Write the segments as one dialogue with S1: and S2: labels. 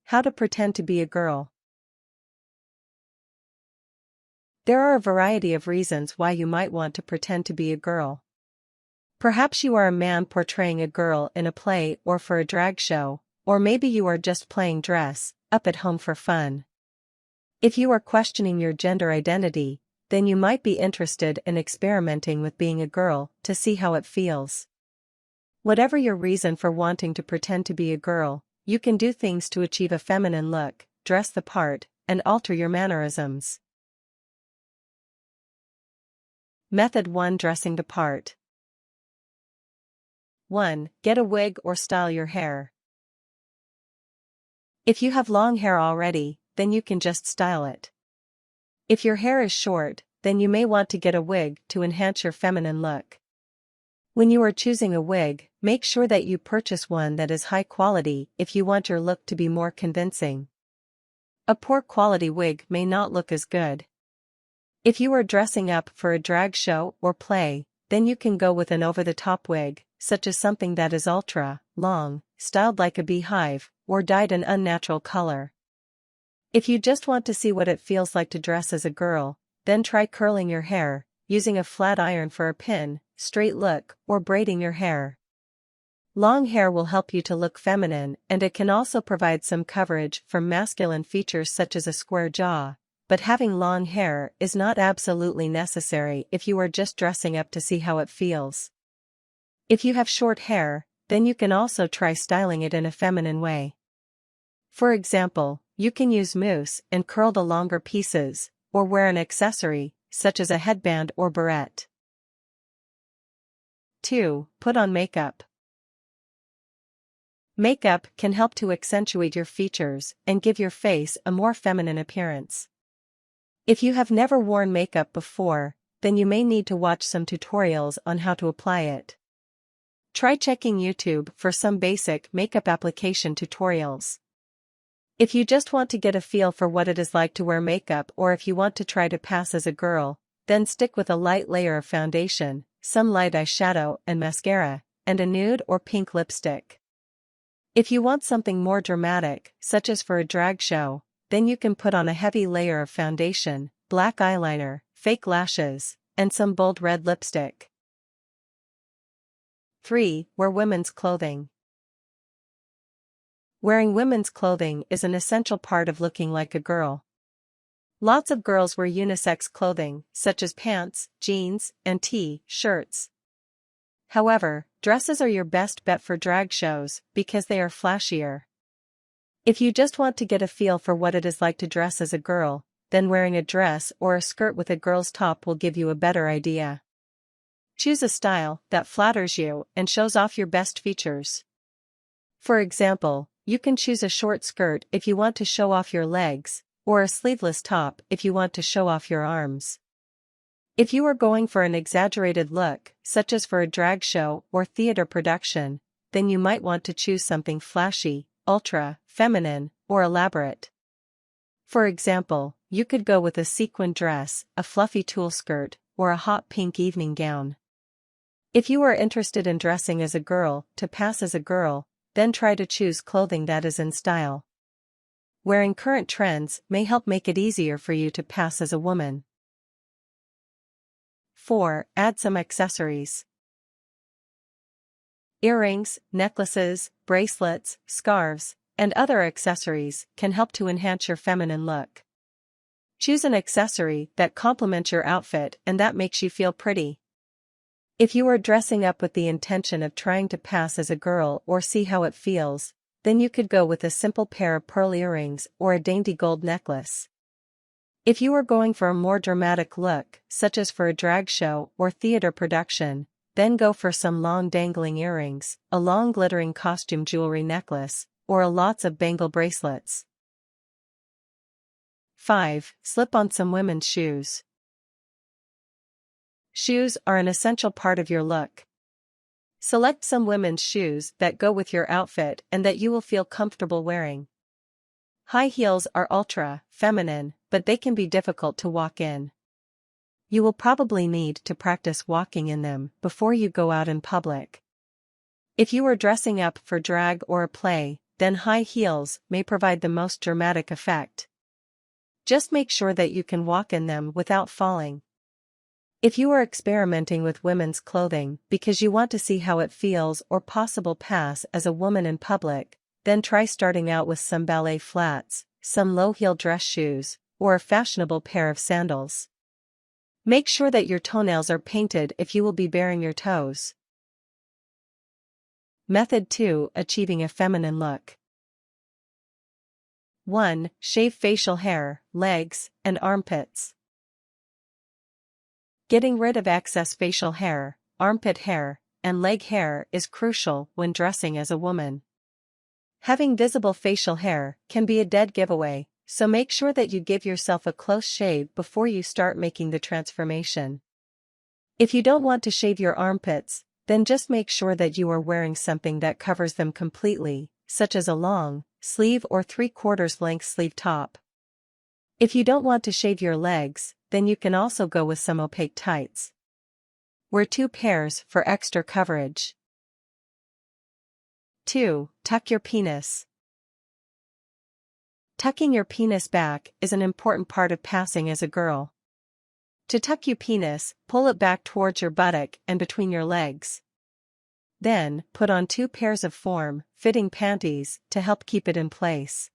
S1: How to pretend to be a girl. There are a variety of reasons why you might want to pretend to be a girl. Perhaps you are a man portraying a girl in a play or for a drag show, or maybe you are just playing dress up at home for fun. If you are questioning your gender identity, then you might be interested in experimenting with being a girl to see how it feels. Whatever your reason for wanting to pretend to be a girl, you can do things to achieve a feminine look, dress the part, and alter your mannerisms. Method 1. Dressing the part. 1. Get a wig or style your hair. If you have long hair already, then you can just style it. If your hair is short, then you may want to get a wig to enhance your feminine look. When you are choosing a wig, make sure that you purchase one that is high quality if you want your look to be more convincing. A poor quality wig may not look as good. If you are dressing up for a drag show or play, then you can go with an over-the-top wig, such as something that is ultra long, styled like a beehive, or dyed an unnatural color. If you just want to see what it feels like to dress as a girl, then try curling your hair, using a flat iron for a pin, straight look, or braiding your hair. Long hair will help you to look feminine, and it can also provide some coverage from masculine features such as a square jaw, but having long hair is not absolutely necessary if you are just dressing up to see how it feels. If you have short hair, then you can also try styling it in a feminine way. For example, you can use mousse and curl the longer pieces, or wear an accessory, such as a headband or barrette. 2. Put on makeup. Makeup can help to accentuate your features and give your face a more feminine appearance. If you have never worn makeup before, then you may need to watch some tutorials on how to apply it. Try checking YouTube for some basic makeup application tutorials. If you just want to get a feel for what it is like to wear makeup, or if you want to try to pass as a girl, then stick with a light layer of foundation, some light eyeshadow and mascara, and a nude or pink lipstick. If you want something more dramatic, such as for a drag show, then you can put on a heavy layer of foundation, black eyeliner, fake lashes, and some bold red lipstick. 3. Wear women's clothing. Wearing women's clothing is an essential part of looking like a girl. Lots of girls wear unisex clothing, such as pants, jeans, and T-shirts. However, dresses are your best bet for drag shows because they are flashier. If you just want to get a feel for what it is like to dress as a girl, then wearing a dress or a skirt with a girl's top will give you a better idea. Choose a style that flatters you and shows off your best features. For example, you can choose a short skirt if you want to show off your legs, or a sleeveless top if you want to show off your arms. If you are going for an exaggerated look, such as for a drag show or theater production, then you might want to choose something flashy, ultra, feminine, or elaborate. For example, you could go with a sequined dress, a fluffy tulle skirt, or a hot pink evening gown. If you are interested in dressing as a girl to pass as a girl, then try to choose clothing that is in style. Wearing current trends may help make it easier for you to pass as a woman. 4. Add some accessories. Earrings, necklaces, bracelets, scarves, and other accessories can help to enhance your feminine look. Choose an accessory that complements your outfit and that makes you feel pretty. If you are dressing up with the intention of trying to pass as a girl or see how it feels, then you could go with a simple pair of pearl earrings or a dainty gold necklace. If you are going for a more dramatic look, such as for a drag show or theater production, then go for some long dangling earrings, a long glittering costume jewelry necklace, or lots of bangle bracelets. 5. Slip on some women's shoes. Shoes are an essential part of your look. Select some women's shoes that go with your outfit and that you will feel comfortable wearing. High heels are ultra feminine, but they can be difficult to walk in. You will probably need to practice walking in them before you go out in public. If you are dressing up for drag or a play, then high heels may provide the most dramatic effect. Just make sure that you can walk in them without falling. If you are experimenting with women's clothing because you want to see how it feels or possible pass as a woman in public, then try starting out with some ballet flats, some low-heel dress shoes, or a fashionable pair of sandals. Make sure that your toenails are painted if you will be baring your toes. Method 2: Achieving a feminine look. 1. Shave facial hair, legs, and armpits. Getting rid of excess facial hair, armpit hair, and leg hair is crucial when dressing as a woman. Having visible facial hair can be a dead giveaway, so make sure that you give yourself a close shave before you start making the transformation. If you don't want to shave your armpits, then just make sure that you are wearing something that covers them completely, such as a long sleeve or 3/4 length sleeve top. If you don't want to shave your legs, then you can also go with some opaque tights. Wear 2 pairs for extra coverage. 2. Tuck your penis. Tucking your penis back is an important part of passing as a girl. To tuck your penis, pull it back towards your buttock and between your legs. Then, put on 2 pairs of form-fitting panties to help keep it in place.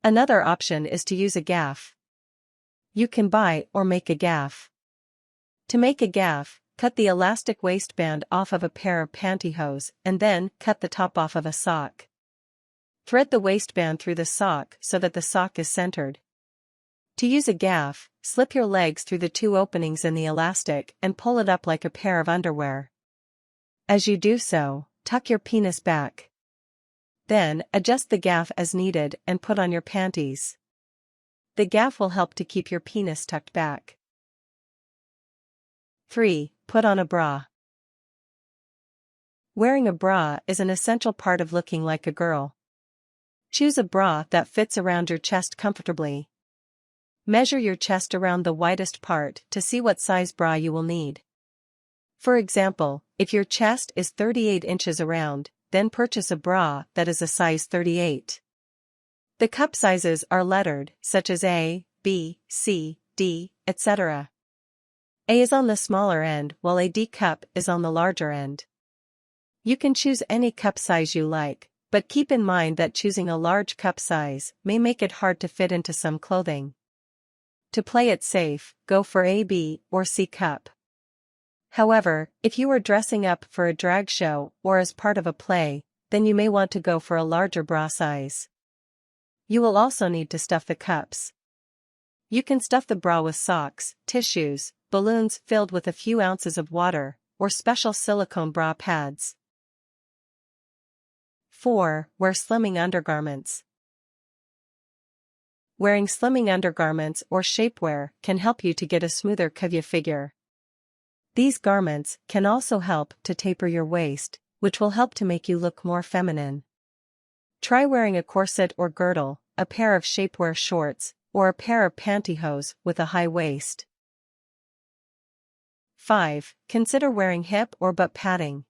S1: Another option is to use a gaff. You can buy or make a gaff. To make a gaff, cut the elastic waistband off of a pair of pantyhose and then cut the top off of a sock. Thread the waistband through the sock so that the sock is centered. To use a gaff, slip your legs through the 2 openings in the elastic and pull it up like a pair of underwear. As you do so, tuck your penis back. Then, adjust the gaff as needed and put on your panties. The gaff will help to keep your penis tucked back. 3. Put on a bra. Wearing a bra is an essential part of looking like a girl. Choose a bra that fits around your chest comfortably. Measure your chest around the widest part to see what size bra you will need. For example, if your chest is 38 inches around, then purchase a bra that is a size 38. The cup sizes are lettered, such as A, B, C, D, etc. A is on the smaller end while a D cup is on the larger end. You can choose any cup size you like, but keep in mind that choosing a large cup size may make it hard to fit into some clothing. To play it safe, go for a B or C cup. However, if you are dressing up for a drag show or as part of a play, then you may want to go for a larger bra size. You will also need to stuff the cups. You can stuff the bra with socks, tissues, balloons filled with a few ounces of water, or special silicone bra pads. 4. Wear slimming undergarments. Wearing slimming undergarments or shapewear can help you to get a smoother curvier figure. These garments can also help to taper your waist, which will help to make you look more feminine. Try wearing a corset or girdle, a pair of shapewear shorts, or a pair of pantyhose with a high waist. 5. Consider wearing hip or butt padding.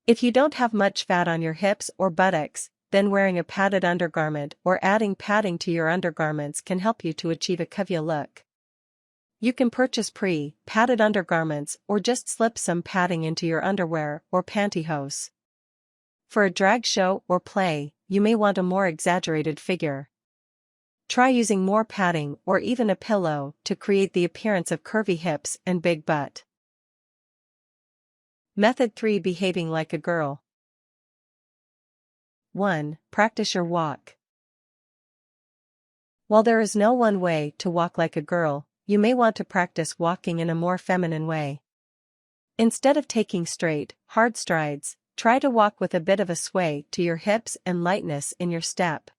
S1: If you don't have much fat on your hips or buttocks, then wearing a padded undergarment or adding padding to your undergarments can help you to achieve a curvier look. You can purchase padded undergarments or just slip some padding into your underwear or pantyhose. For a drag show or play, you may want a more exaggerated figure. Try using more padding or even a pillow to create the appearance of curvy hips and big butt. Method 3: Behaving like a girl. 1. Practice your walk. While there is no one way to walk like a girl, you may want to practice walking in a more feminine way. Instead of taking straight, hard strides, try to walk with a bit of a sway to your hips and lightness in your step.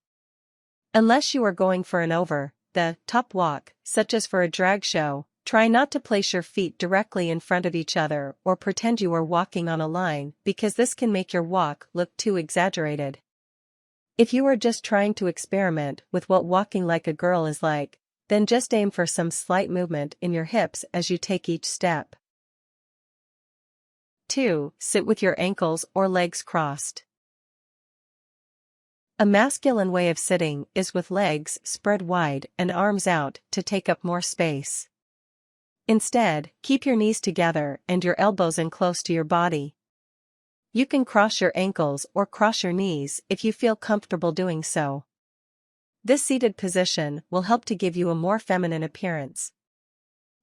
S1: Unless you are going for an over-the-top walk, such as for a drag show, try not to place your feet directly in front of each other or pretend you are walking on a line, because this can make your walk look too exaggerated. If you are just trying to experiment with what walking like a girl is like, then just aim for some slight movement in your hips as you take each step. 2. Sit with your ankles or legs crossed. A masculine way of sitting is with legs spread wide and arms out to take up more space. Instead, keep your knees together and your elbows in close to your body. You can cross your ankles or cross your knees if you feel comfortable doing so. This seated position will help to give you a more feminine appearance.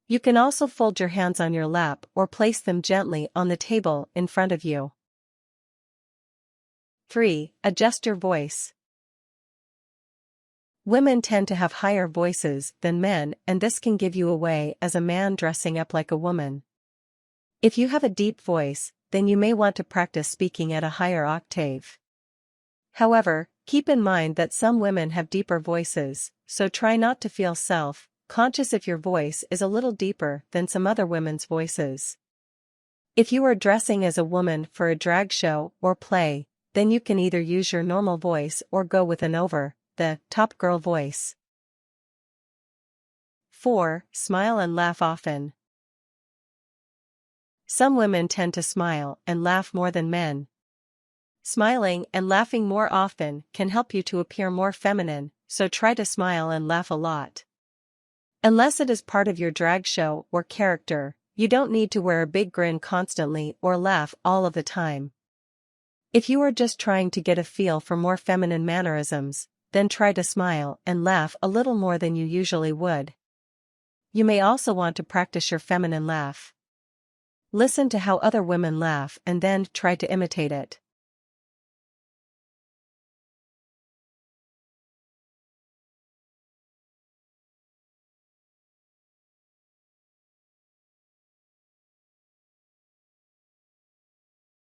S1: You can also fold your hands on your lap or place them gently on the table in front of you. 3. Adjust your voice. Women tend to have higher voices than men, and this can give you away as a man dressing up like a woman. If you have a deep voice, then you may want to practice speaking at a higher octave. However, keep in mind that some women have deeper voices, so try not to feel self-conscious if your voice is a little deeper than some other women's voices. If you are dressing as a woman for a drag show or play, then you can either use your normal voice or go with an over-the-top girl voice. 4. Smile and laugh often. Some women tend to smile and laugh more than men. Smiling and laughing more often can help you to appear more feminine, so try to smile and laugh a lot. Unless it is part of your drag show or character, you don't need to wear a big grin constantly or laugh all of the time. If you are just trying to get a feel for more feminine mannerisms, then try to smile and laugh a little more than you usually would. You may also want to practice your feminine laugh. Listen to how other women laugh and then try to imitate it.